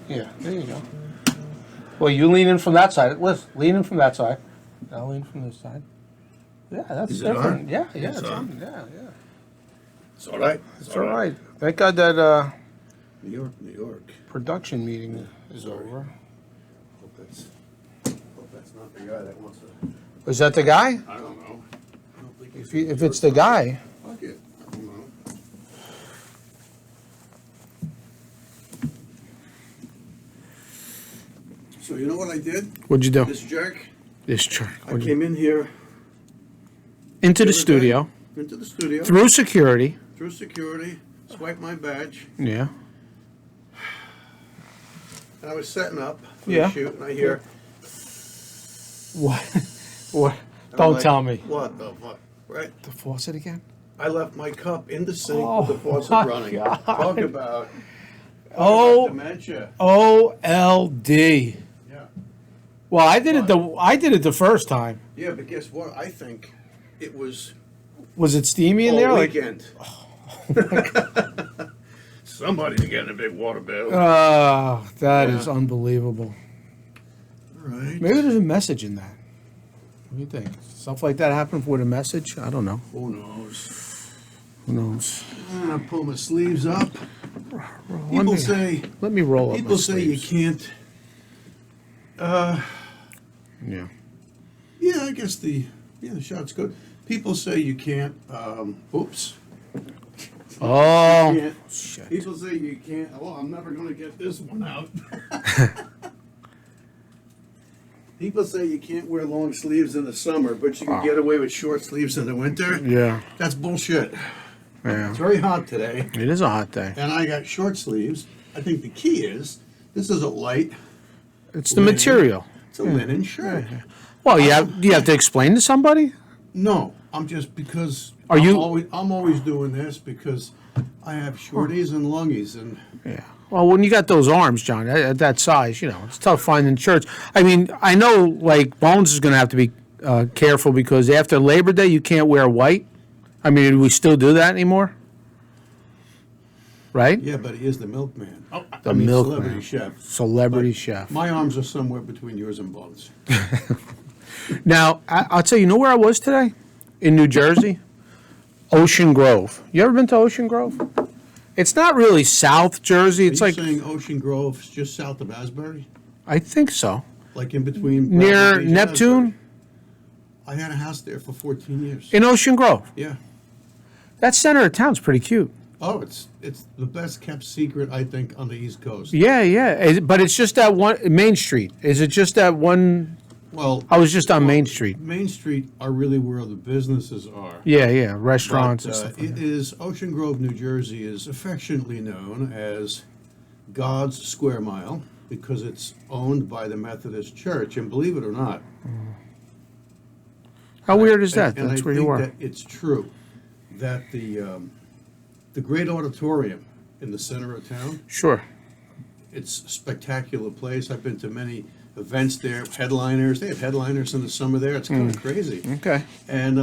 Yeah, there you go. Well, you lean in from that side. Listen, lean in from that side. I'll lean from this side. Yeah, that's Is it different. on? Yeah, It's it's on. on. Yeah. It's all right. It's all right. Thank God that New York, New York. production meeting is Sorry. over. Hope that's not the guy that wants to. Is that the guy? I don't know. I don't think If it's the guy, Fuck it. I don't know. So you know what I did? what'd you do? This jerk. This jerk. I came in here Into the other day. studio, into the studio through security. through security, swiped my badge, Yeah. and I was setting up for Yeah. the shoot, and I hear. What? What? I'm Don't like, tell me. What the fuck? Right? The faucet again? I left my cup in the sink Oh, with the faucet my running. God. Talk about Oh, dementia. OLD. Yeah. Well, I did it the first time. Yeah, but guess what? I think it was Was it steamy in all there? weekend. Somebody's getting a big water bill. That Yeah. is unbelievable. All right. Maybe there's a message in that. What do you think? Stuff like that happen with a message? I don't know. Who knows? Who knows? And I pull my sleeves up. Let People me, say let me roll up my people say you sleeves. can't. Yeah. Yeah, I guess the shot's good. People say you can't. Oops. Oh, Can't. shit. People say you can't. Oh, I'm never going to get this one out. People say you can't wear long sleeves in the summer, but you can get away with short sleeves in the winter. Yeah. That's bullshit. Yeah. It's very hot today, It is a hot day. and I got short sleeves. I think the key is this is a light. It's the linen. material. It's a linen shirt. Well, do you have to explain to somebody? No, I'm just because Are you- I'm always doing this because I have shorties and lungies, and Yeah. Well, when you got those arms, John, at that size, it's tough finding shirts. I mean, I know, like, Bones is going to have to be careful because after Labor Day, you can't wear white. I mean, do we still do that anymore? Right? yeah, but he is the milkman. Oh, The milkman. celebrity chef. Celebrity But chef. My arms are somewhere between yours and Bones. Now, I'll tell you, where I was today? In New Jersey? Ocean Grove. You ever been to Ocean Grove? It's not really South Jersey. It's Are you like, saying Ocean Grove is just south of Asbury? I think so. Like in between Near Bradford Beach and Neptune? Asbury? I had a house there for 14 years. In Ocean Grove. Yeah. That center of town's pretty cute. Oh, it's the best kept secret, I think, on the East Coast. Yeah, yeah. But it's just that one, Main Street. Is it just that one? Well, I was just on Main Street. Main Street are really where the businesses are. Yeah, yeah. Restaurants But, and stuff. Like it that. is Ocean Grove, New Jersey, is affectionately known as God's Square Mile because it's owned by the Methodist Church. And believe it or not, How weird is that? and That's I where think you are. that it's true that the great auditorium in the center of town, Sure. it's a spectacular place. I've been to many events there, headliners. They have headliners in the summer there. It's kind of crazy. Okay. And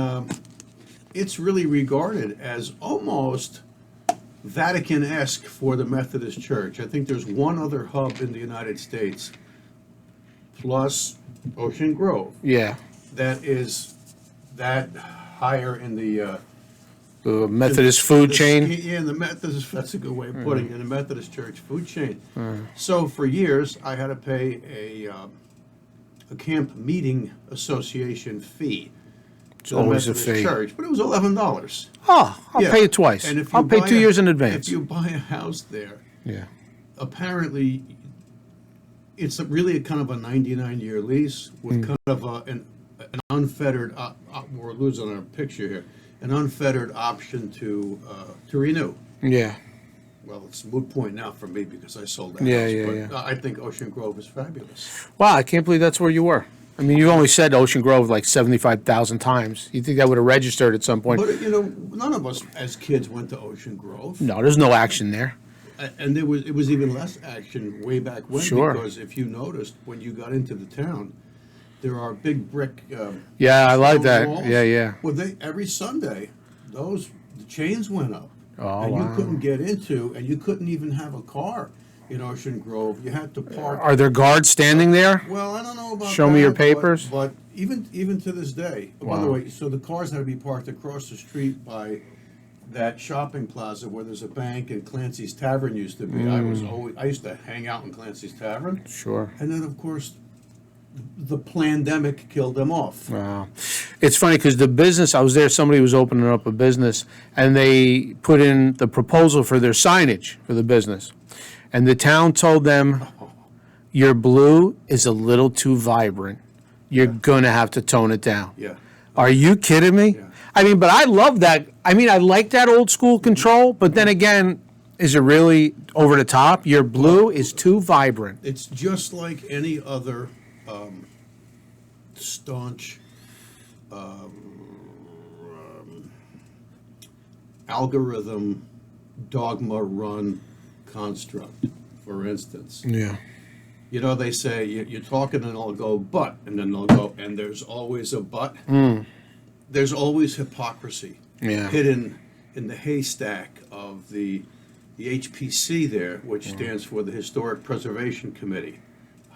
it's really regarded as almost Vatican-esque for the Methodist Church. I think there's one other hub in the United States, plus Ocean Grove, Yeah. that is that higher in the The Methodist food chain. Yeah, in the Methodist. That's a good way of putting it. In the Methodist Church food chain. So for years, I had to pay a camp meeting association fee to the always a Methodist fee. Church, but it was $11. Oh, I'll Yeah. pay it twice. And if you I'll pay buy 2 years in advance. If you buy a house there, Yeah. apparently it's really a kind of a 99-year lease with kind of an unfettered. We're losing our picture here. An unfettered option to renew. Yeah. Well, it's a moot point now for me because I sold that Yeah, house. yeah, but I think Ocean Grove is fabulous. Wow, I can't believe that's where you were. I mean, you've only said Ocean Grove like 75,000 times. You think that would have registered at some point? But none of us as kids went to Ocean Grove. No, there's no action there. And it was even less action way back when. Sure. Because if you noticed when you got into the town, there are big brick. Yeah, I like stone that. walls. Yeah, yeah. Well, every Sunday, the chains went up, Oh, and wow. you couldn't get into, and you couldn't even have a car in Ocean Grove. You had to park. Are there guards standing there? Well, I don't know about Show me your that, papers. But even to this day, by the Wow. way, so the cars had to be parked across the street by that shopping plaza where there's a bank and Clancy's Tavern used to be. I used to hang out in Clancy's Tavern, Sure. and then of course the pandemic killed them off. Wow. It's funny because the business, I was there, somebody was opening up a business, and they put in the proposal for their signage for the business. And the town told them, your blue is a little too vibrant. You're going to have to tone it down. Yeah. Are you kidding me? Yeah. I mean, but I love that. I mean, I like that old school control, but then again, is it really over the top? Your blue is too vibrant. It's just like any other staunch algorithm dogma run construct. For instance, Yeah. you know, they say you're talking and they'll go but, and then they'll go, and there's always a but. There's always hypocrisy Yeah. hidden in the haystack of the HPC there, which stands for the Historic Preservation Committee.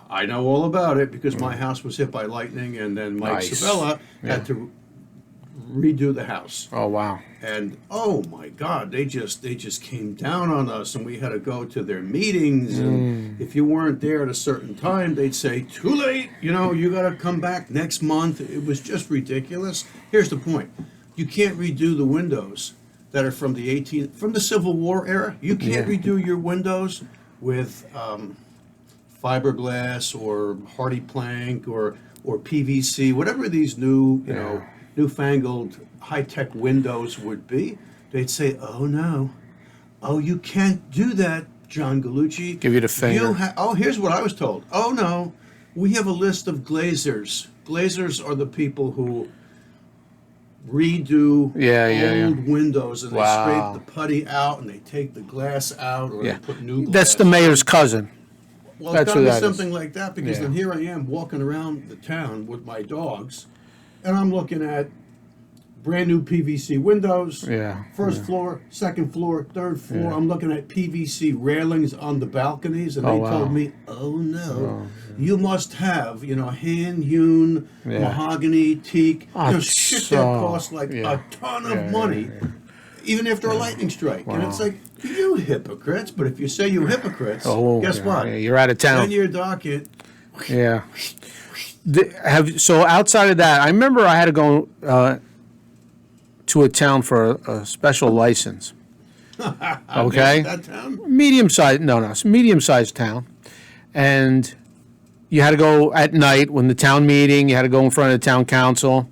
I know all about it because my house was hit by lightning, and then Mike Nice. Sabella Yeah. had to redo the house. Oh, wow. And oh my God, they just came down on us, and we had to go to their meetings. And if you weren't there at a certain time, they'd say, "Too late. You know, you got to come back next month." It was just ridiculous. Here's the point: you can't redo the windows that are from the Civil War era. You can't Yeah. redo your windows with fiberglass or hardy plank or PVC, whatever these new newfangled high-tech windows would be. They'd say, "Oh no, oh you can't do that, John Gallucci." Give you the finger. Here's what I was told. "Oh no, we have a list of glazers. Glazers are the people who redo old windows, and they Wow. scrape the putty out and they take the glass out, or Yeah. they put new glass." That's the mayor's cousin. Well, That's it's got who to be that is. something like that, because Yeah. then here I am walking around the town with my dogs, and I'm looking at brand new PVC windows. Yeah, First floor, second floor, third floor. Yeah. I'm looking at PVC railings on the balconies, and Oh, they wow. told me, "Oh no, you must have hand hewn Yeah. mahogany, teak, Oh, shit so- that costs like yeah. a ton of Yeah, money." Even after a lightning strike. And it's like, you hypocrites. But if you say you hypocrites, guess yeah, what? yeah, you're out of Then town. your docket. Yeah. So outside of that, I remember I had to go to a town for a special license. Okay. That town? Medium-sized, no, it's a medium-sized town. And you had to go at night when the town meeting, you had to go in front of the town council.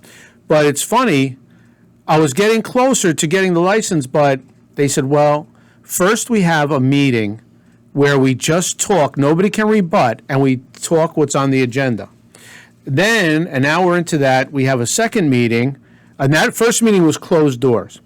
But it's funny, I was getting closer to getting the license, but they said, well, first we have a meeting where we just talk, nobody can rebut, and we talk what's on the agenda. Then, an hour into that, we have a second meeting, and that first meeting was closed doors.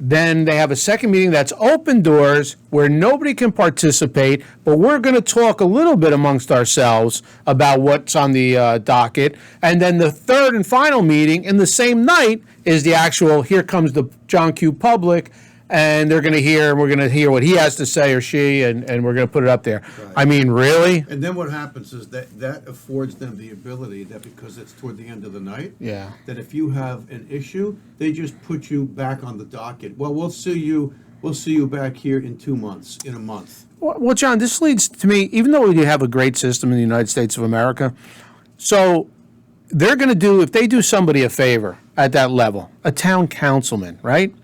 Then they have a second meeting that's open doors where nobody can participate, but we're going to talk a little bit amongst ourselves about what's on the docket. And then the third and final meeting in the same night is the actual, here comes the John Q. public, and we're going to hear what he has to say or she, and we're going to put it up there. Right. I mean, really? And then what happens is that affords them the ability that, because it's toward the end of the night, Yeah. that if you have an issue, they just put you back on the docket. Well, we'll see you back here in 2 months, in a month. Well, John, this leads to me, even though we have a great system in the United States of America, so they're going to do, if they do somebody a favor at that level, a town councilman, right?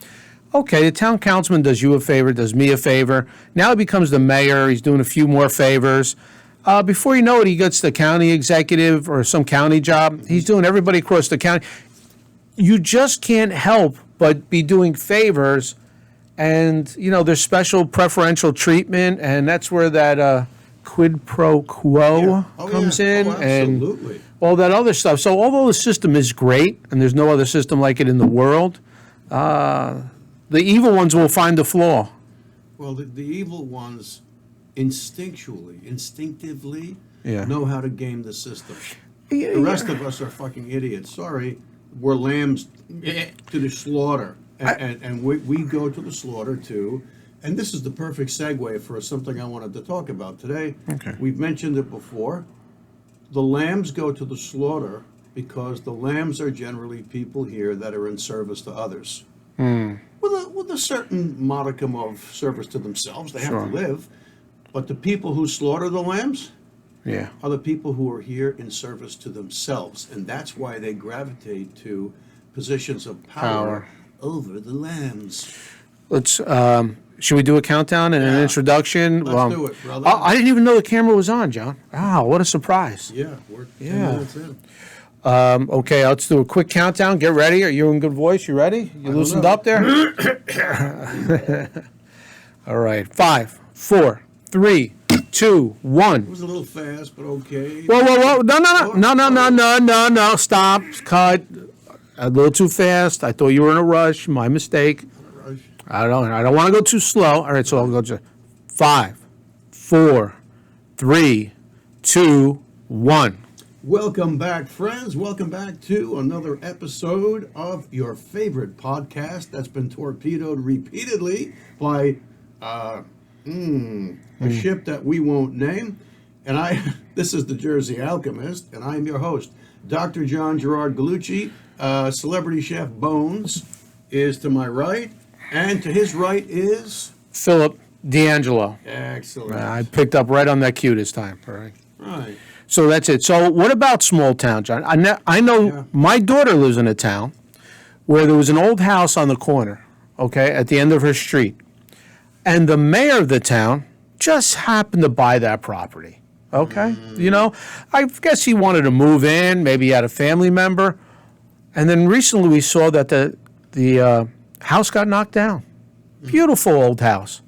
Okay, the town councilman does you a favor, does me a favor. Now he becomes the mayor. He's doing a few more favors. Before you know it, he gets the county executive or some county job. He's doing everybody across the county. You just can't help but be doing favors. And, there's special preferential treatment, and that's where that quid pro quo Yeah. Oh, comes yeah. in. Oh, And absolutely. all that other stuff. So although the system is great, and there's no other system like it in the world, the evil ones will find a flaw. Well, the evil ones instinctively Yeah. know how to game the system. The rest of us are fucking idiots. Sorry, we're lambs to the slaughter. And we go to the slaughter too. And this is the perfect segue for something I wanted to talk about today. Okay. We've mentioned it before. The lambs go to the slaughter because the lambs are generally people here that are in service to others. With a certain modicum of service to themselves. They have Sure. to live. But the people who slaughter the lambs Yeah. are the people who are here in service to themselves. And that's why they gravitate to positions of power. Over the lambs. Let's. Should we do a countdown and an Yeah. introduction? Let's do it, brother. I didn't even know the camera was on, John. Wow, what a surprise. Yeah, we're 10 Yeah. minutes in. Okay, let's do a quick countdown. Get ready. Are you in good voice? You ready? You don't loosened know. up there? All right. 5, 4, 3, 2, 1. It was a little fast, but okay. Whoa, whoa, whoa. No. Stop. Cut. A little too fast. I thought you were in a rush. My mistake. Rush. I don't want to go too slow. All right, so I'll go to 5, 4, 3, 2, 1. Welcome back, friends. Welcome back to another episode of your favorite podcast that's been torpedoed repeatedly by a ship that we won't name. And this is the Jersey Alchemist, and I'm your host, Dr. John Gerard Galucci. Celebrity Chef Bones is to my right, and to his right is... Philip D'Angelo. Excellent. I picked up right on that cue this time. All right. Right. So that's it. So what about small town, John? I know Yeah. my daughter lives in a town where there was an old house on the corner, okay, at the end of her street. And the mayor of the town just happened to buy that property, okay? You know, I guess he wanted to move in. Maybe he had a family member. And then recently we saw that the house got knocked down. Beautiful old house.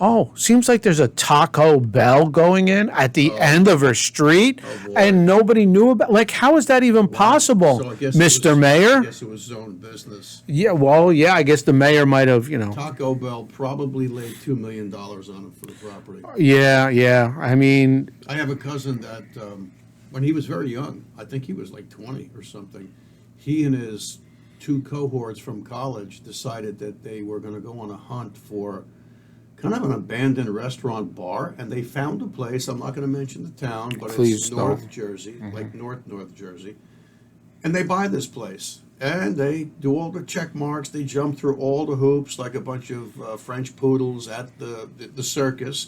Oh, seems like there's a Taco Bell going in at the end of her street, boy. and nobody knew about. Like, how is that even possible, So I guess Mr. Mayor? I guess it was zone business. Yeah, well, yeah, I guess the mayor might have, Taco Bell probably laid $2 million on him for the property. Yeah. I mean, I have a cousin that, when he was very young, I think he was like 20 or something, he and his 2 cohorts from college decided that they were going to go on a hunt for kind of an abandoned restaurant bar, and they found a place. I'm not going to mention the town, but Please it's don't. North Jersey, like North Jersey. And they buy this place, and they do all the check marks. They jump through all the hoops like a bunch of French poodles at the circus,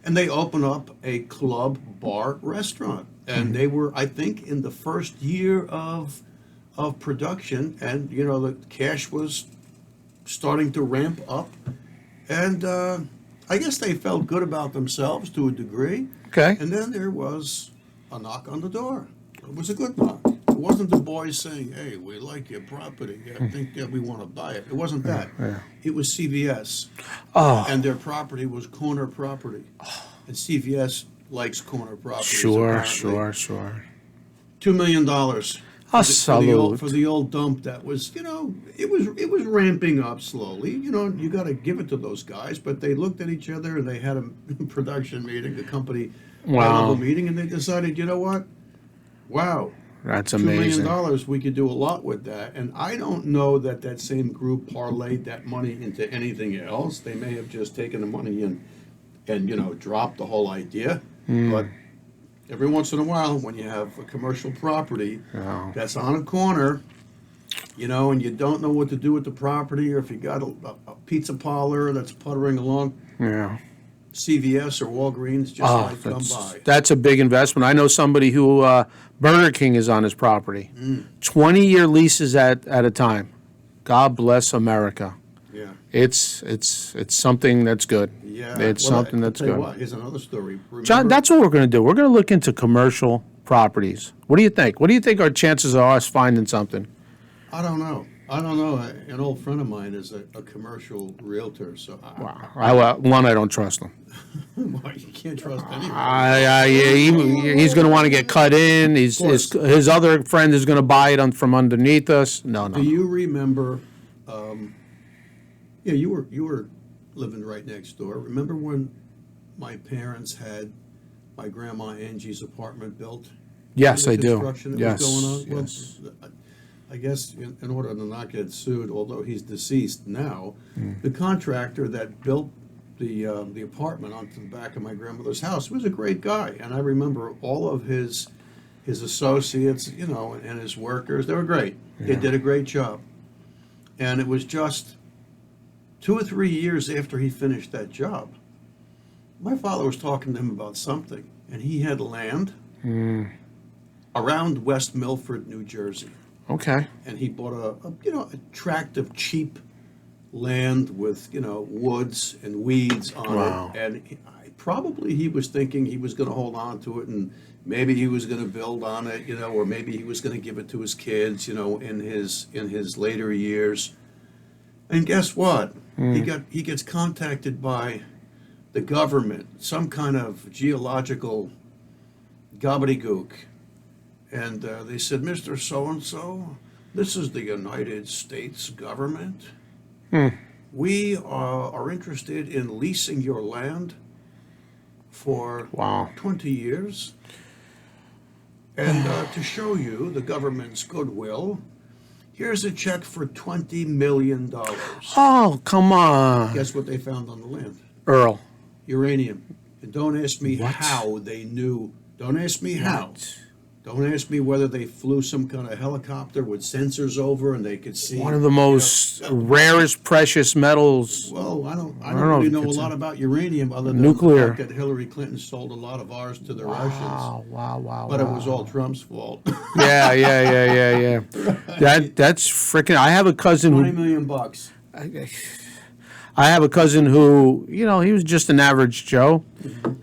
and they open up a club, bar, restaurant. And they were, I think, in the first year of production, and the cash was starting to ramp up. And I guess they felt good about themselves to a degree. okay. And then there was a knock on the door. It was a good knock. It wasn't the boys saying, "Hey, we like your property. I think that we want to buy it." It wasn't that. Yeah. It was CVS. Oh, And their property was corner property. And CVS likes corner properties. sure. $2 million. A For the old dump that was, it was ramping up slowly. You got to give it to those guys, but they looked at each other and they had a production meeting, a company high-level meeting, and they decided, you know what? Wow, That's $2 amazing. million, we could do a lot with that. And I don't know that same group parlayed that money into anything else. They may have just taken the money and dropped the whole idea. But every once in a while, when you have a commercial property that's on a corner, and you don't know what to do with the property, or if you got a pizza parlor that's puttering along, Yeah. CVS or Walgreens just might come by. That's a big investment. I know somebody who Burger King is on his property. 20-year leases at a time. God bless America. Yeah. It's something that's good. Yeah. It's Well, something I'll that's tell you good. what, here's another story. Remember, John, that's what we're going to do. We're going to look into commercial properties. What do you think? What do you think our chances are us finding something? I don't know. An old friend of mine is a commercial realtor, so I don't trust him. well, you can't trust anyone. He's going to want to get cut in. His other friend is going to buy it from underneath us. No. Do you remember? You were living right next door. Remember when my parents had my grandma Angie's apartment built? Yes, The I do. construction that Yes, was going on. yes. Well, I guess in order to not get sued, although he's deceased now, the contractor that built the apartment onto the back of my grandmother's house. He was a great guy, and I remember all of his associates, and his workers. They were great. They did a great job. And it was just 2 or 3 years after he finished that job, my father was talking to him about something, and he had land around West Milford, New Jersey. Okay. And he bought a tract of cheap land with, woods and weeds on Wow. it. And probably he was thinking he was going to hold on to it, and maybe he was going to build on it, or maybe he was going to give it to his kids, in his later years. And guess what? He gets contacted by the government, some kind of geological gobbledygook. And they said, Mr. So-and-so, this is the United States government. We are interested in leasing your land for Wow. 20 years. And to show you the government's goodwill, here's a check for $20 million. Oh, come on. Guess what they found on the land? Earl. Uranium. And don't ask me What? how they knew. Don't ask me how. Don't ask me whether they flew some kind of helicopter with sensors over and they could see. One of the most rarest precious metals. Well, I don't know really if know a it's lot about uranium other than Nuclear. the fact that Hillary Clinton sold a lot of ours to the Russians. Wow. But it was all Trump's fault. Yeah. That's freaking. I have a cousin $20 who. million bucks. I have a cousin who, he was just an average Joe.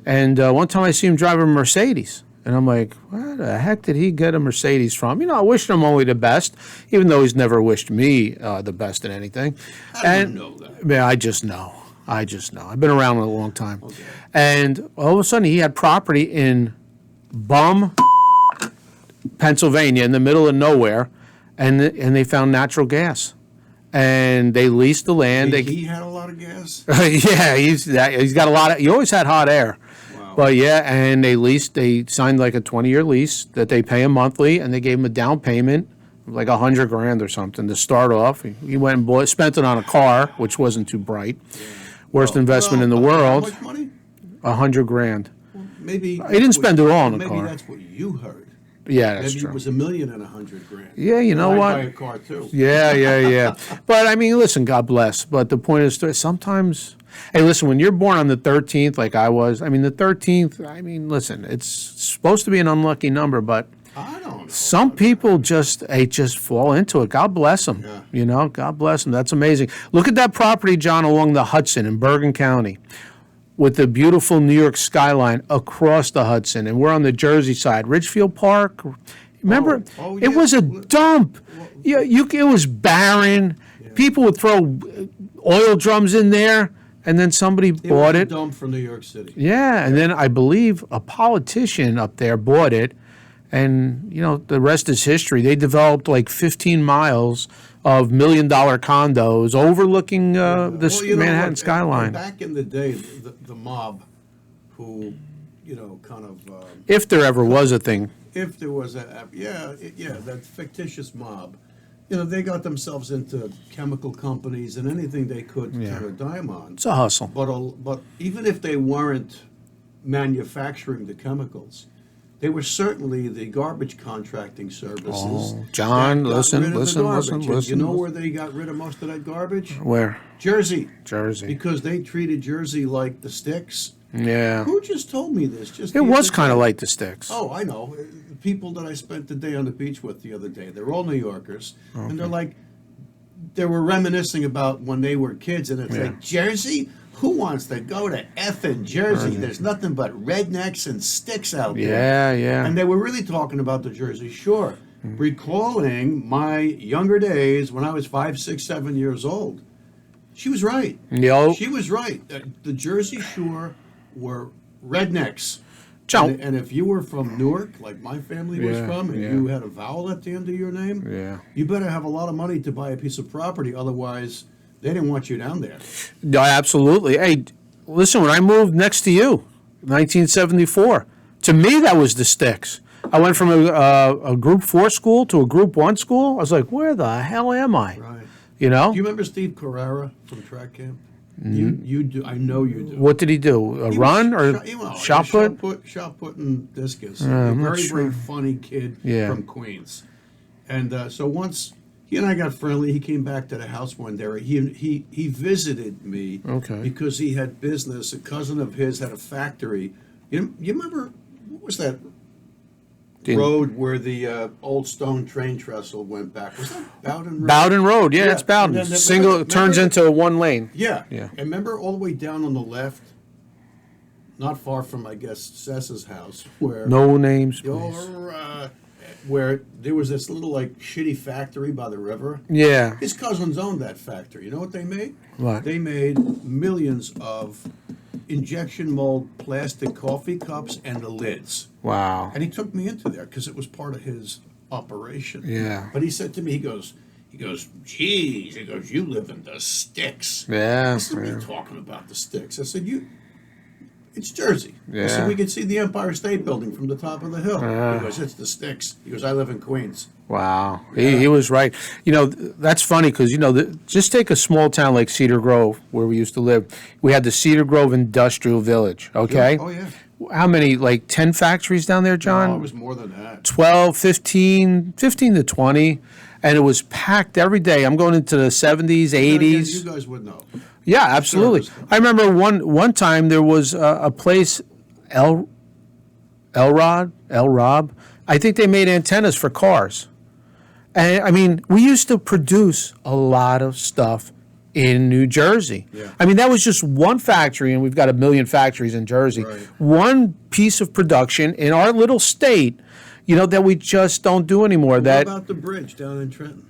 And one time I see him drive a Mercedes. And I'm like, where the heck did he get a Mercedes from? I wish him only the best, even though he's never wished me the best in anything. I don't know that. Yeah, I just know. I've been around a long time. Okay. And all of a sudden, he had property in Bum, Pennsylvania, in the middle of nowhere, and they found natural gas. And they leased the land. He had a lot of gas. Yeah, he's got a lot of. He always had hot air. Wow. But yeah, and they signed like a 20-year lease that they pay him monthly, and they gave him a down payment of like $100,000 or something to start off. He went and spent it on a car, which wasn't too bright. Worst investment in the world. How much money? $100,000. Maybe He didn't spend it all on a maybe car. that's what you heard. Yeah, that's Maybe true. it was $1 million and $100,000. Yeah, you know I'd what? buy a car too. Yeah. But I mean, listen, God bless. But the point is, sometimes, hey, listen, when you're born on the 13th, like I was, the 13th, listen, it's supposed to be an unlucky number, but I don't know. some people just fall into it. God bless them. Yeah. God bless them. That's amazing. Look at that property, John, along the Hudson in Bergen County, with the beautiful New York skyline across the Hudson, and we're on the Jersey side. Ridgefield Park, remember? Oh, It yeah. was a dump. It was barren. People would throw oil drums in there, and then somebody bought was it. Dump from New York City. Yeah, and then I believe a politician up there bought it, and the rest is history. They developed like 15 miles of $1 million condos overlooking this Well, Manhattan what? skyline. Back in the day, the mob, who, kind of, If there ever was a thing. if there was that fictitious mob, they got themselves into chemical companies and anything they could turn a dime on. It's a hustle. But even if they weren't manufacturing the chemicals, they were certainly the garbage contracting services. Oh, John, that got listen, rid of the listen, garbage. listen, And listen. You know where they got rid of most of that garbage? Where? Jersey. Jersey. Because they treated Jersey like the sticks. Yeah. Who just told me this? Just It the was other kind of day? like the sticks. Oh, I know. The people that I spent the day on the beach with the other day, they're all New Yorkers. And they're like, they were reminiscing about when they were kids. And it's like, Jersey? Who wants to go to effing Jersey? There's nothing but rednecks and sticks out there. Yeah. And they were really talking about the Jersey Shore, recalling my younger days when I was 5, 6, 7 years old. She was right. Yo. She was right. The Jersey Shore were rednecks. John. And if you were from Newark, like my family was Yeah, from, and yeah. you had a vowel at the end of your name, Yeah. you better have a lot of money to buy a piece of property. Otherwise, they didn't want you down there. No, absolutely. Hey, listen, when I moved next to you, 1974, to me that was the sticks. I went from a Group 4 school to a Group 1 school. I was like, where the hell am I? Right. You know? Do you remember Steve Carrera from track camp? You do. I know you do. What did he do? A He run was or he was shot put? Shot put and discus. I'm not Very, sure. very funny kid Yeah. from Queens. And so once he and I got friendly, he came back to the house one day. He visited me Okay. because he had business. A cousin of his had a factory. You remember, what was that road where the old stone train trestle went back? Was that Bowden Road? Bowden Road, yeah, it's And Bowden. then Single remember turns into one lane. Yeah. Yeah. And remember all the way down on the left, not far from, I guess, Sessa's house, where No names, please. where there was this little like shitty factory by the river. Yeah. His cousins owned that factory. You know what they made? What? They made millions of injection mold plastic coffee cups and the lids. Wow. And he took me into there because it was part of his operation. Yeah. But he said to me, he goes, geez, he goes, you live in the sticks. Yeah. I said, what are you talking about, the sticks? I said, it's Jersey. I Yeah. said, we can see the Empire State Building from the top of the hill. Yeah. He goes, it's the sticks. He goes, I live in Queens. Wow. He was right. That's funny because, just take a small town like Cedar Grove, where we used to live. We had the Cedar Grove Industrial Village, okay? Oh, yeah. How many, like 10 factories down there, John? No, it was more than that. 12, 15 to 20. And it was packed every day. I'm going into the 70s, 80s. You guys would know. Yeah, absolutely. Service. I remember one time there was a place, El Rob. I think they made antennas for cars. And I mean, we used to produce a lot of stuff in New Jersey. Yeah. I mean, that was just one factory, and we've got a million factories in Jersey. Right. One piece of production in our little state, that we just don't do anymore. What about the bridge down in Trenton?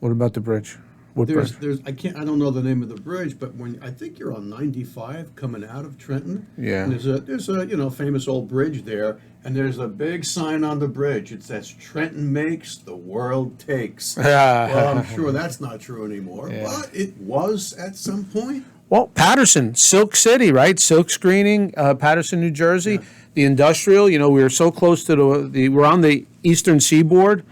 What about the bridge? What bridge? I don't know the name of the bridge, but I think you're on 95 coming out of Trenton. Yeah. And there's a famous old bridge there, and there's a big sign on the bridge. It says Trenton makes, the world takes. Well, I'm sure that's not true anymore, but it was at some point. Well, Patterson, Silk City, right? Silk screening, Patterson, New Jersey. Yeah. The industrial, we were so close to we're on the eastern seaboard.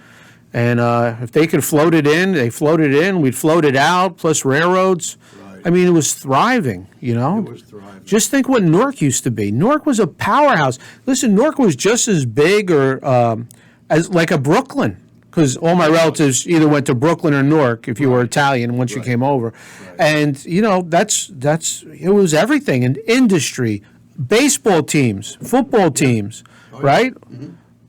And if they could float it in, they floated it in. We'd float it out, plus railroads. Right. I mean, it was thriving, It was thriving. Just think what Newark used to be. Newark was a powerhouse. Listen, Newark was just as big or as like a Brooklyn, because all my relatives either went to Brooklyn or Newark if you were Italian once you Right. came over. Right. And, that's it was everything, and industry, baseball teams, football teams, Oh, yeah. right? Mm-hmm.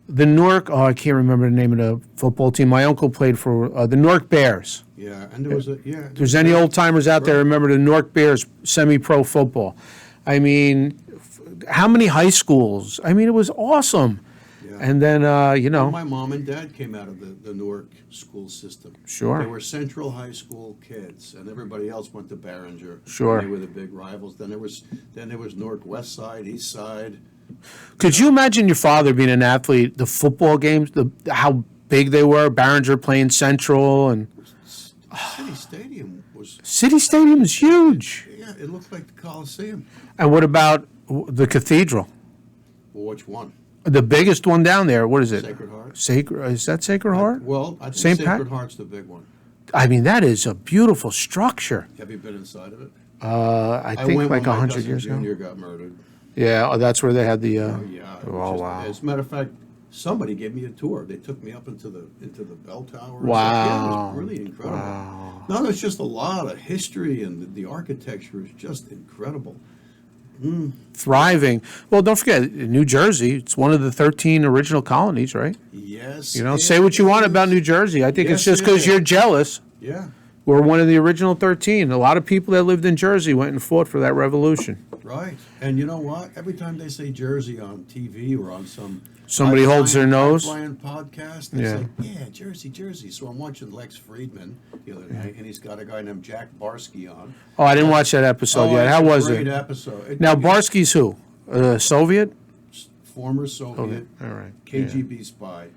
The Newark, I can't remember the name of the football team. My uncle played for the Newark Bears. Yeah, and there was If there's any old timers out there, remember the Newark Bears semi-pro football. I mean, how many high schools? I mean, it was awesome. Yeah. And then, My mom and dad came out of the Newark school system. Sure. They were Central High School kids, and everybody else went to Barringer. Sure. They were the big rivals. Then there was Newark West Side, East Side. could you imagine your father being an athlete, the football games, how big they were, Barringer playing Central, and City Stadium was, City Stadium is huge. yeah, it looked like the Coliseum. And what about the cathedral? Well, which one? The biggest one down there, what is it? Sacred Heart. Is that Sacred Heart? Well, I think St. Pat- Sacred Heart's the big one. I mean, that is a beautiful structure. Have you been inside of it? I think went like when my 100 cousin years ago. Junior got murdered. Yeah, that's where they had the. Oh yeah. It was Oh just- wow. As a matter of fact, somebody gave me a tour. They took me up into the bell tower. Yeah, it Wow. was really incredible. Wow. No, there's just a lot of history, and the architecture is just incredible. Thriving. Well, don't forget, New Jersey, it's one of the 13 original colonies, right? Yes. Say what you want about New Jersey. I think it's Yes, just it because is. you're jealous. Yeah. We're one of the original 13. A lot of people that lived in Jersey went and fought for that revolution. Right. And you know what? Every time they say Jersey on TV or on Somebody holds their nose. Flying podcast, it's Yeah. like, yeah, Jersey. So I'm watching Lex Friedman the other night, and he's got a guy named Jack Barsky on. Oh, I didn't watch that episode yet. it's How a was great it? episode. Now, Barsky's who? Soviet? Former Soviet, All right. KGB spy.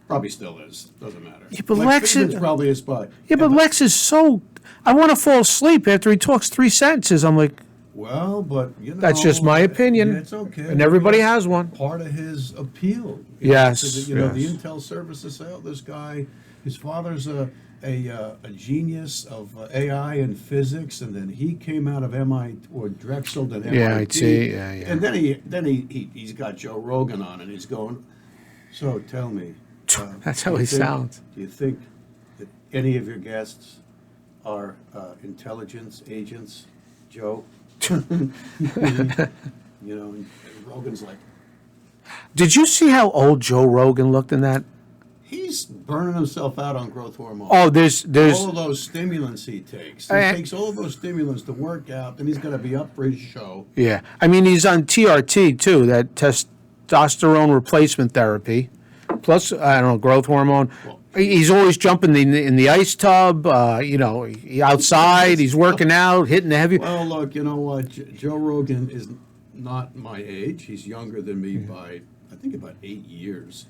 Probably still is. Doesn't matter. Yeah, but Lex Friedman's is- probably a spy. Yeah, but Lex is so. I want to fall asleep after he talks 3 sentences. I'm like, Well, but That's just my opinion. It's okay. and everybody has one. Part of his appeal. Yes, The yes. intel services say, oh, this guy, his father's a genius of AI and physics, and then he came out of MIT or Drexel, then MIT. Yeah, I'd say, yeah. And then he's got Joe Rogan on, and he's going. So tell me, That's how do you he think- sounds. Do you think that any of your guests are intelligence agents, Joe? You know, and Rogan's like, Did you see how old Joe Rogan looked in that? he's burning himself out on growth hormone. Oh, there's All of those stimulants he takes. He Eh. takes all of those stimulants to work out, then he's got to be up for his show. yeah. I mean, he's on TRT too, that testosterone replacement therapy, plus I don't know, growth hormone. He's always jumping in the ice tub. Outside. He's working out, hitting the heavy. Well, look, you know what? Joe Rogan is not my age. He's younger than me by, I think, about 8 years.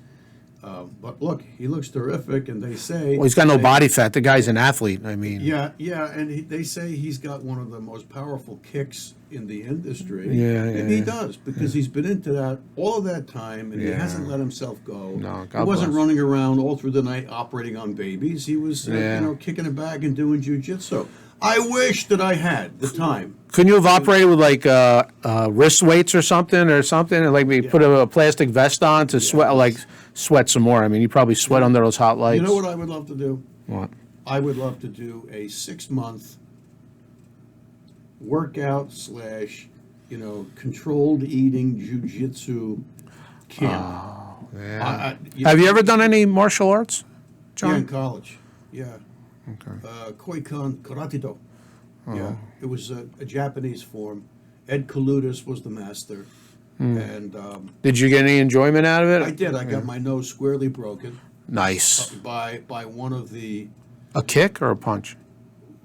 But look, he looks terrific, and they say... Well, he's got no body fat. The guy's an athlete. I mean, Yeah, and they say he's got one of the most powerful kicks in the industry. Yeah, and yeah, he does, because he's been into that all of that time, and he Yeah. hasn't let himself go. No, he God wasn't bless. running around all through the night operating on babies. He was, Yeah. kicking a bag and doing jujitsu. I wish that I had the time. couldn't you have operated with like wrist weights or something, and like maybe put a plastic vest on to sweat some more? I mean, you probably sweat under those hot lights. You know what I would love to do? What? I would love to do a 6-month workout / controlled eating jujitsu camp. Yeah. Have you ever done any martial arts, Yeah, in John? college. Yeah. Okay. Koikan Karate-do. Yeah. It was a Japanese form. Ed Kalutis was the master. And Did you get any enjoyment out of it? I did. I got my nose squarely broken Nice. by one of the A kick or a punch?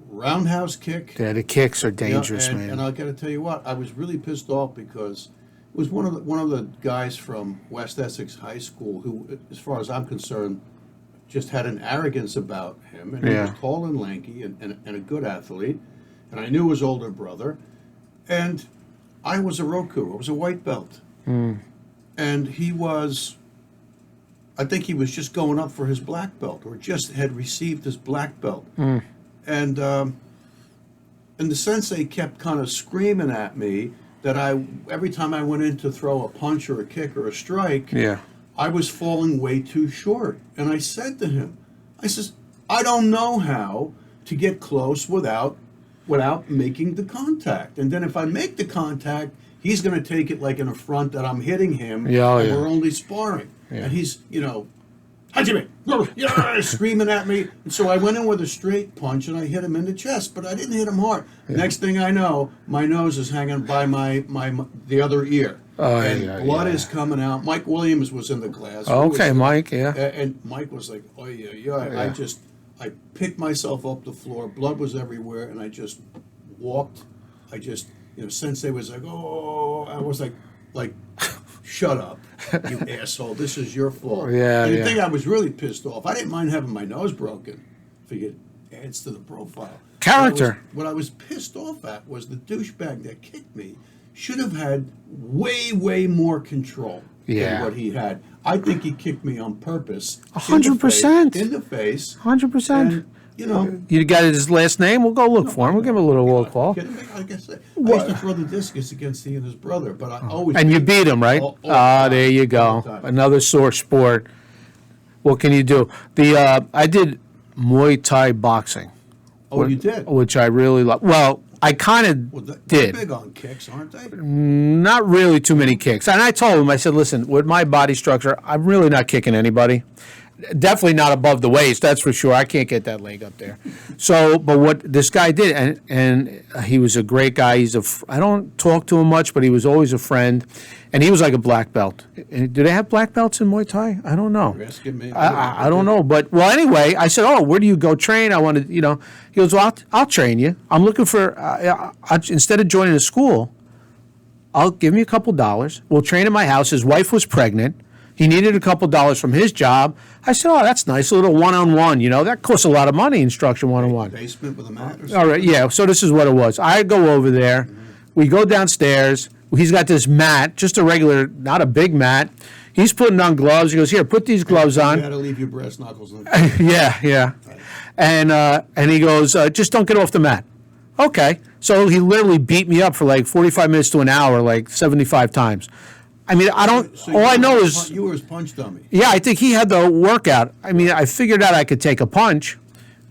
roundhouse kick. Yeah, the kicks are Yeah, dangerous, and, man. And I got to tell you what, I was really pissed off because it was one of the guys from West Essex High School who, as far as I'm concerned, just had an arrogance about him, and he was Yeah. tall and lanky and a good athlete, and I knew his older brother, and I was a Roku, I was a white belt, and he was. I think he was just going up for his black belt, or just had received his black belt. And the sensei kept kind of screaming at me that every time I went in to throw a punch or a kick or a strike, Yeah. I was falling way too short. And I said to him, I says, I don't know how to get close without making the contact. And then if I make the contact, he's going to take it like an affront that I'm hitting him, Yeah, oh, and yeah. we're only sparring. Yeah. And he's, Hajime, yeah, screaming at me. And so I went in with a straight punch and I hit him in the chest, but I didn't hit him hard. Next thing I know, my nose is hanging by the other ear. Oh, And yeah, blood yeah. is coming out. Mike Williams was in the class. Okay, Mike, yeah. And Mike was like, oh, yeah. I picked myself up the floor. Blood was everywhere. And I just walked. Sensei was like, oh, I was like, shut up, you asshole. This is your fault. Yeah, And the yeah. thing I was really pissed off, I didn't mind having my nose broken. Figured adds to the profile. Character. What I was pissed off at was the douchebag that kicked me should have had way, way more control Yeah. than what he had. I think he kicked me on purpose. 100%. In the face. 100%. And, You got his last name? We'll go look for him. We'll give him a little roll call. kidding me? Like I said, I used to throw the discus against he and his brother, but I always... And you beat him, right? All the time. There you All go. the time. Another sore sport. What can you do? I did Muay Thai boxing. Oh, you did? Which I really love. Well, I kind Well, of they're did. big on kicks, aren't they? Not really too many kicks. And I told him, I said, listen, with my body structure, I'm really not kicking anybody. Definitely not above the waist, that's for sure. I can't get that leg up there. So, but what this guy did, and he was a great guy. I don't talk to him much, but he was always a friend. And he was like a black belt. And do they have black belts in Muay Thai? I don't know. You're asking me. I don't know, but well, anyway, I said, "Oh, where do you go train?" I wanted, He goes, "Well, I'll train you. I'm looking for instead of joining a school, I'll give me a couple dollars. We'll train in my house." His wife was pregnant. He needed a couple dollars from his job. I said, "Oh, that's nice. A little one-on-one. That costs a lot of money. Instruction one-on-one." Basement with a mat or something? All right, yeah. So this is what it was. I go over there. We go downstairs. He's got this mat, just a regular, not a big mat. He's putting on gloves. He goes, here, put these gloves You on. got to leave your brass knuckles on. Yeah. And he goes, just don't get off the mat. Okay. So he literally beat me up for like 45 minutes to an hour, like 75 times. I mean, I don't. So all I know is, you were his punch dummy. yeah, I think he had the workout. I mean, I figured out I could take a punch,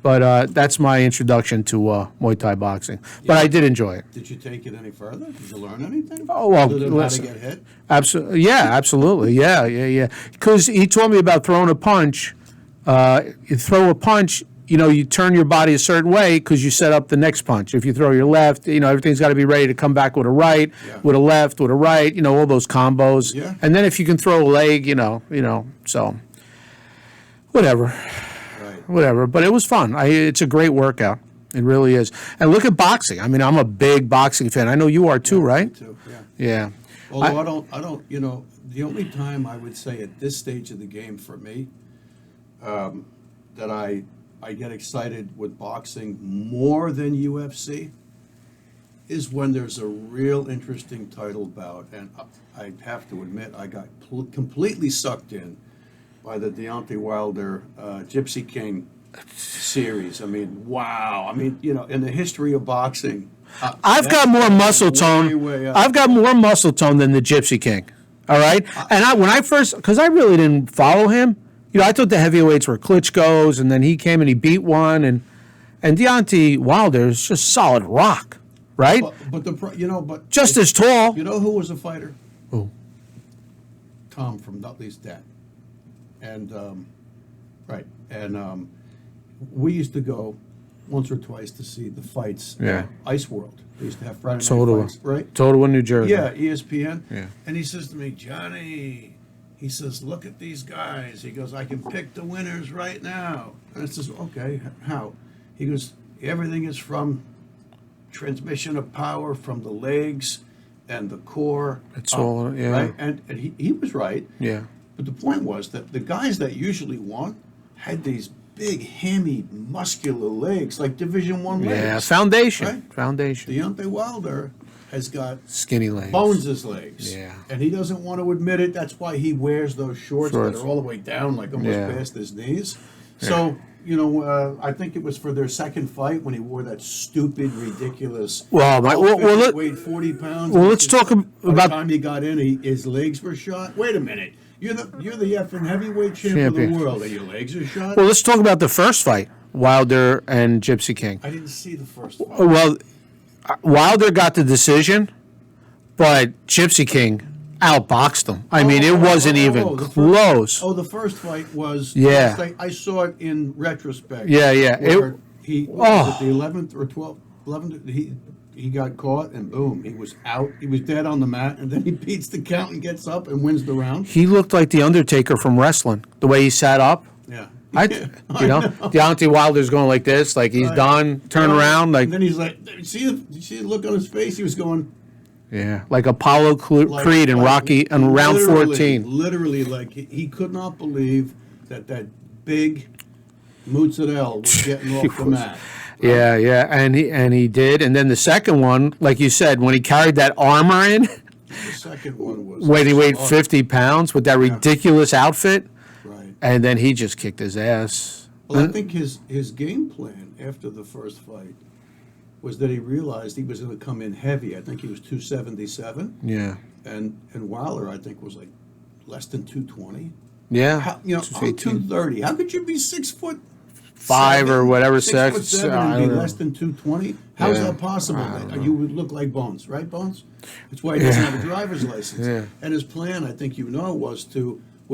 but that's my introduction to Muay Thai boxing. But I did enjoy it. Did you take it any further? Did you learn anything? Oh, well, Other than how to listen. get hit? Absolutely, yeah, absolutely, yeah. Because he told me about throwing a punch. You throw a punch, you turn your body a certain way because you set up the next punch. If you throw your left, everything's got to be ready to come back with a right, Yeah. with a left, with a right. All those combos. Yeah. And then if you can throw a leg, so whatever. Right. But it was fun. It's a great workout. It really is. And look at boxing. I mean, I'm a big boxing fan. I know you are too, right? Me too, yeah. Yeah. Although I don't, the only time I would say at this stage of the game for me, that I get excited with boxing more than UFC is when there's a real interesting title bout. And I have to admit, I got completely sucked in by the Deontay Wilder Gypsy King series. I mean, wow. I mean, in the history of boxing, I've got more muscle tone. way up. I've got more muscle tone than the Gypsy King. All right, and when I first, because I really didn't follow him. I thought the heavyweights were Klitschko's, and then he came and he beat one, and Deontay Wilder is just solid rock, right? But Just as tall. You know who was a fighter? Who? Tom from Nutley's dad. And right, and we used to go once or twice to see the fights. Yeah. Ice World. They used to have Friday night Totowa. fights, right? Totowa, New Jersey. Yeah, ESPN. Yeah. And he says to me, Johnny, he says, look at these guys. He goes, I can pick the winners right now. And I says, okay, how? He goes, everything is from transmission of power from the legs and the core. It's all, yeah. Right? And he was right. Yeah. But the point was that the guys that usually won had these big, hammy, muscular legs, like Division I legs. Yeah, foundation. Right? Foundation. Deontay Wilder has got Skinny legs. Bones' legs. Yeah. And he doesn't want to admit it. That's why he wears those shorts that Shorts. are all the way down, like almost Yeah. past his knees. So, I think it was for their second fight when he wore that stupid, ridiculous. Well, outfit that weighed 40 pounds. well, and let's just- talk By the about- time he got in, his legs were shot. Wait a minute. You're the effing heavyweight champion of Champion. the world, and your legs are shot? Well, let's talk about the first fight, Wilder and Gypsy King. I didn't see the first fight. Well, Wilder got the decision, but Gypsy King outboxed him. I mean, it wasn't even the first- close. the first fight was. Yeah. I saw it in retrospect. Yeah. Where he Oh. was it the 11th or 11th. He got caught and boom, he was out. He was dead on the mat, and then he beats the count and gets up and wins the round. He looked like the Undertaker from wrestling, the way he sat up. Yeah. Deontay Wilder's going like this, like he's Right. done, turn around, like And then he's like, see the look on his face? He was going like Apollo Creed in Rocky in round literally- 14. Literally, like he could not believe that big mozzarella was getting off the mat. Yeah, and he did, and then the second one, like you said, when he carried that armor in, The second one was when he weighed oh, 50 pounds with that ridiculous outfit, Right. and then he just kicked his ass. Well, I think his game plan after the first fight was that he realized he was going to come in heavy. I think he was 277, Yeah, and Wilder I think was like less than 220. yeah. How, I'm 218. 230. How could you be 6'5" or whatever, 6'7" I and be don't know. less than 220? How's Yeah, that possible? I don't know. You would look like Bones, right, Bones? That's why he doesn't Yeah. have a driver's license. Yeah. And his plan, I think was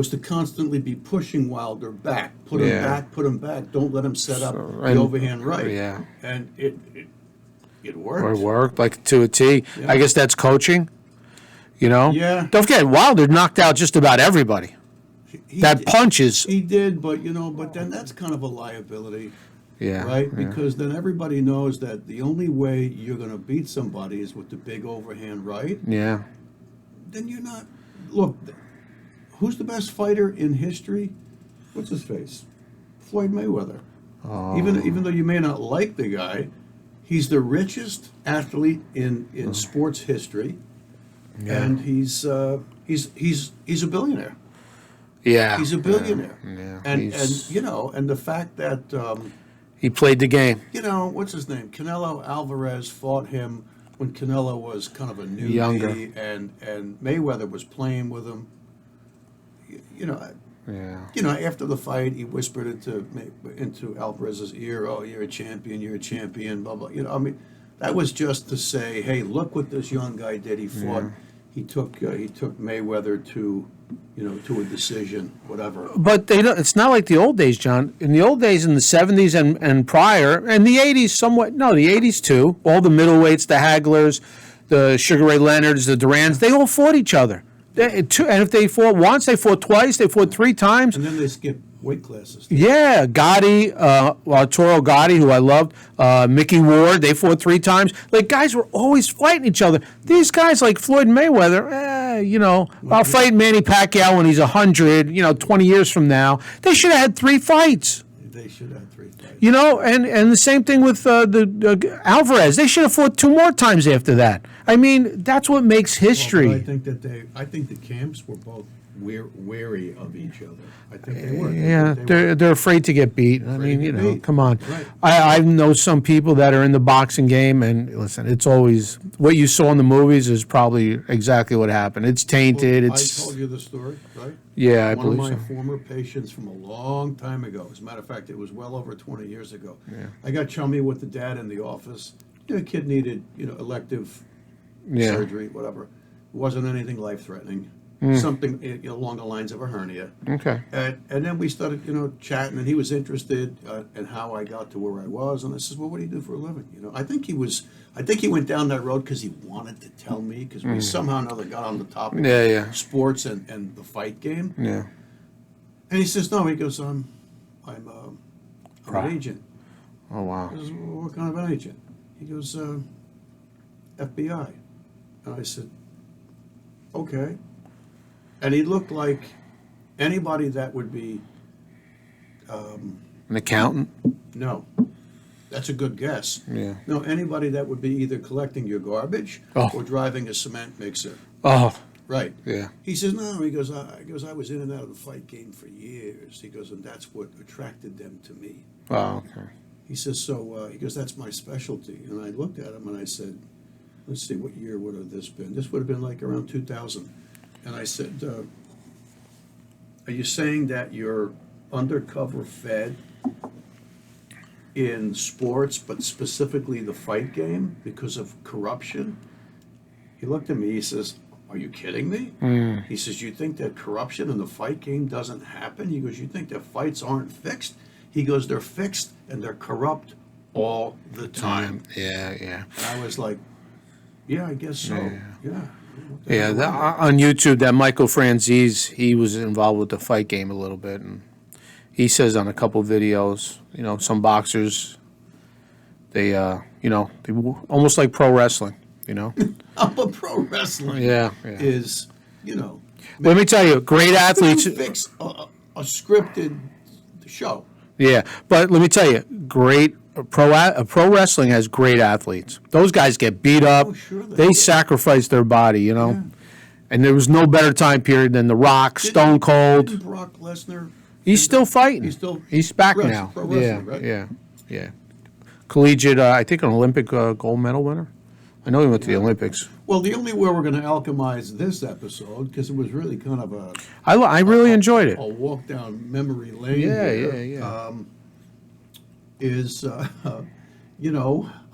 to constantly be pushing Wilder back, put Yeah. him back. Don't let him set up and- the overhand right. Yeah. And it worked. Or worked like to a T. Yeah. I guess that's coaching. Yeah. Don't forget, Wilder knocked out just about everybody. He That did- punch is, He did, but then that's kind of a liability. yeah, Right? yeah. Because then everybody knows that the only way you're going to beat somebody is with the big overhand right. Yeah. Then you're not. Look, who's the best fighter in history? What's his face? Floyd Mayweather. Oh. Even though you may not like the guy, he's the richest athlete in sports history, Yeah. and he's a billionaire. Yeah. He's a billionaire. Yeah. And and the fact that He played the game. what's his name? Canelo Alvarez fought him when Canelo was kind of a newbie, Younger. and Mayweather was playing with him. You know, Yeah. after the fight, he whispered into Alvarez's ear, "Oh, you're a champion. You're a champion." Blah blah. I mean, that was just to say, "Hey, look what this young guy did. He fought. He took Mayweather to a decision, whatever." But they don't, it's not like the old days, John. In the old days, in the 70s and prior, and the 80s somewhat, no, the 80s too, all the middleweights, the Hagglers, the Sugar Ray Leonards, the Durans, they all fought each other. And if they fought once, they fought twice, they fought three times. And then they skipped weight classes. Yeah, Gotti, Toro Gotti, who I loved, Mickey Ward, they fought three times. Like, guys were always fighting each other. These guys like Floyd Mayweather, I'll fight Manny Pacquiao when he's 100, 20 years from now. They should have had three fights. They should have 3 fights. And the same thing with the Alvarez. They should have fought 2 more times after that. I mean, that's what makes history. Well, I think the camps were both wary of each other. I think they were. Yeah, they're afraid to get beat. I mean, to get beat. come on. Right. I know some people that are in the boxing game, and listen, it's always what you saw in the movies is probably exactly what happened. It's tainted. Well, it's I told you the story, right? yeah, I One of believe my so. former patients from a long time ago. As a matter of fact, it was well over 20 years ago. Yeah. I got chummy with the dad in the office. The kid needed, elective Yeah. surgery, whatever. It wasn't anything life-threatening. Something along the lines of a hernia. Okay. And then we started, chatting, and he was interested in how I got to where I was. And I says, "Well, what do you do for a living?" I think he went down that road because he wanted to tell me, because we somehow or another got on the topic Yeah, of yeah. sports and the fight game. Yeah. And he says, "No," he goes, I'm Right. an agent." Oh wow. I says, "Well, what kind of an agent?" He goes, "FBI." And I said, "Okay." And he looked like anybody that would be, An accountant. no, that's a good guess. Yeah. No, anybody that would be either collecting your garbage Oh. or driving a cement mixer. Oh Right. yeah. He says, "No," he goes, I was in and out of the fight game for years. He goes, "And that's what attracted them to me." Oh okay. He says, "So," he goes, "That's my specialty." And I looked at him and I said, "Let's see, what year would have this been?" This would have been like around 2000. And I said, "Are you saying that you're undercover fed in sports, but specifically the fight game, because of corruption?" He looked at me, he says, "Are you kidding me?" He says, "You think that corruption in the fight game doesn't happen?" He goes, "You think that fights aren't fixed?" He goes, "They're fixed and they're corrupt all the time." Yeah, yeah. And I was like, "Yeah, I guess so." Yeah. Yeah, on YouTube, that Michael Franzese, he was involved with the fight game a little bit, and he says on a couple videos, some boxers, they almost like pro wrestling, But pro wrestling Yeah, yeah. is, Let me tell you, great athletes. fix a scripted show. Yeah, but let me tell you, pro wrestling has great athletes. Those guys get beat up. Oh, sure they They do. sacrifice their body, And there was no better time period than The Rock, Stone Cold. Didn't Brock Lesnar? He's still fighting. He's back Wrestling, now. pro wrestling, Yeah, right? yeah. Collegiate, I think an Olympic gold medal winner. I know he went to the Olympics. Well, the only way we're going to alchemize this episode, because it was really kind of I really enjoyed it. a walk down memory lane. Yeah, here, yeah. Is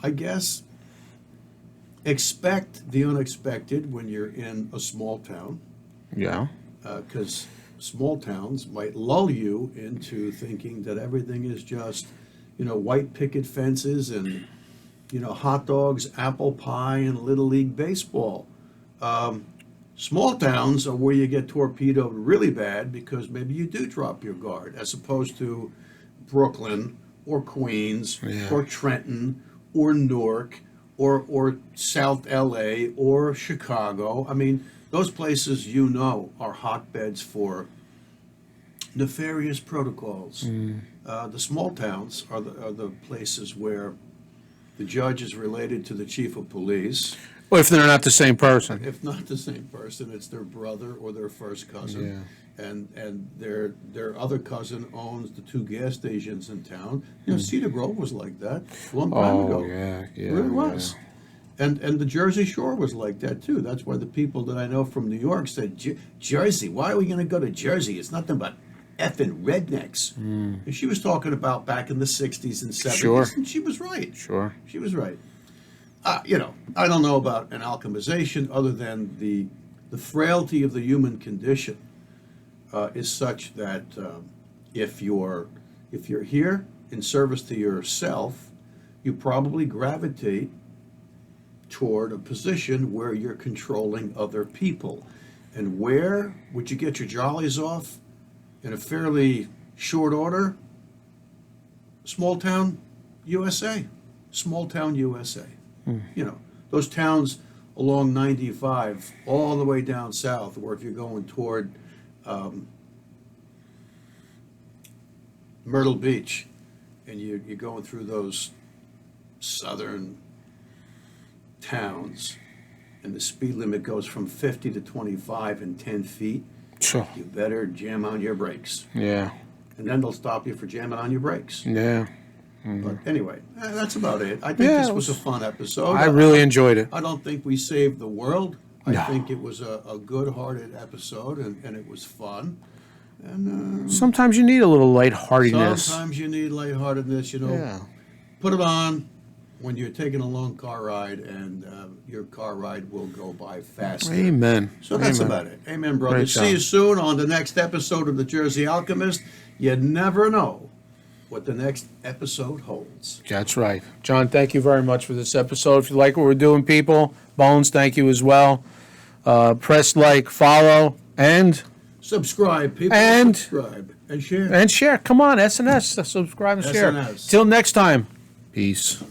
I guess expect the unexpected when you're in a small town, Yeah. because small towns might lull you into thinking that everything is just, white picket fences and, hot dogs, apple pie, and Little League baseball. Small towns are where you get torpedoed really bad because maybe you do drop your guard, as opposed to Brooklyn or Queens Yeah. or Trenton or Newark or South LA or Chicago. I mean, those places are hotbeds for nefarious protocols. The small towns are the places where the judge is related to the chief of police. Well, if they're not the same person. If not the same person, it's their brother or their first cousin. and their other cousin owns the 2 gas stations in town. You know, Cedar Grove was like that a long time ago. Yeah, It really was. And the Jersey Shore was like that too. That's why the people that I know from New York said, Jersey, why are we going to go to Jersey? It's nothing but effing rednecks. And she was talking about back in the 60s and 70s. Sure. And she was right. Sure. She was right. You know, I don't know about an alchemization other than the frailty of the human condition is such that if you're here in service to yourself, you probably gravitate toward a position where you're controlling other people. And where would you get your jollies off in a fairly short order? Small town USA. Small town USA. You know, those towns along 95 all the way down south, or if you're going toward Myrtle Beach and you're going through those southern towns and the speed limit goes from 50 to 25 in 10 feet, Sure. you better jam on your brakes. Yeah. And then they'll stop you for jamming on your brakes. Yeah. But anyway, that's about it. I think Yeah, this it was a was- fun episode. I really enjoyed it. I don't think we saved the world. I No. think it was a good-hearted episode, and it was fun. And Sometimes you need a little lightheartedness. sometimes you need lightheartedness, you know. Yeah. Put it on when you're taking a long car ride, and your car ride will go by faster. Amen. So that's Amen. about it. Amen, brother. Great See job. you soon on the next episode of The Jersey Alchemist. You never know what the next episode holds. That's right. John, thank you very much for this episode. If you like what we're doing, people, Bones, thank you as well. Press like, follow, and Subscribe, people. And- subscribe and share. share. Come on, SNS. Subscribe and share. SNS. Till next time. Peace.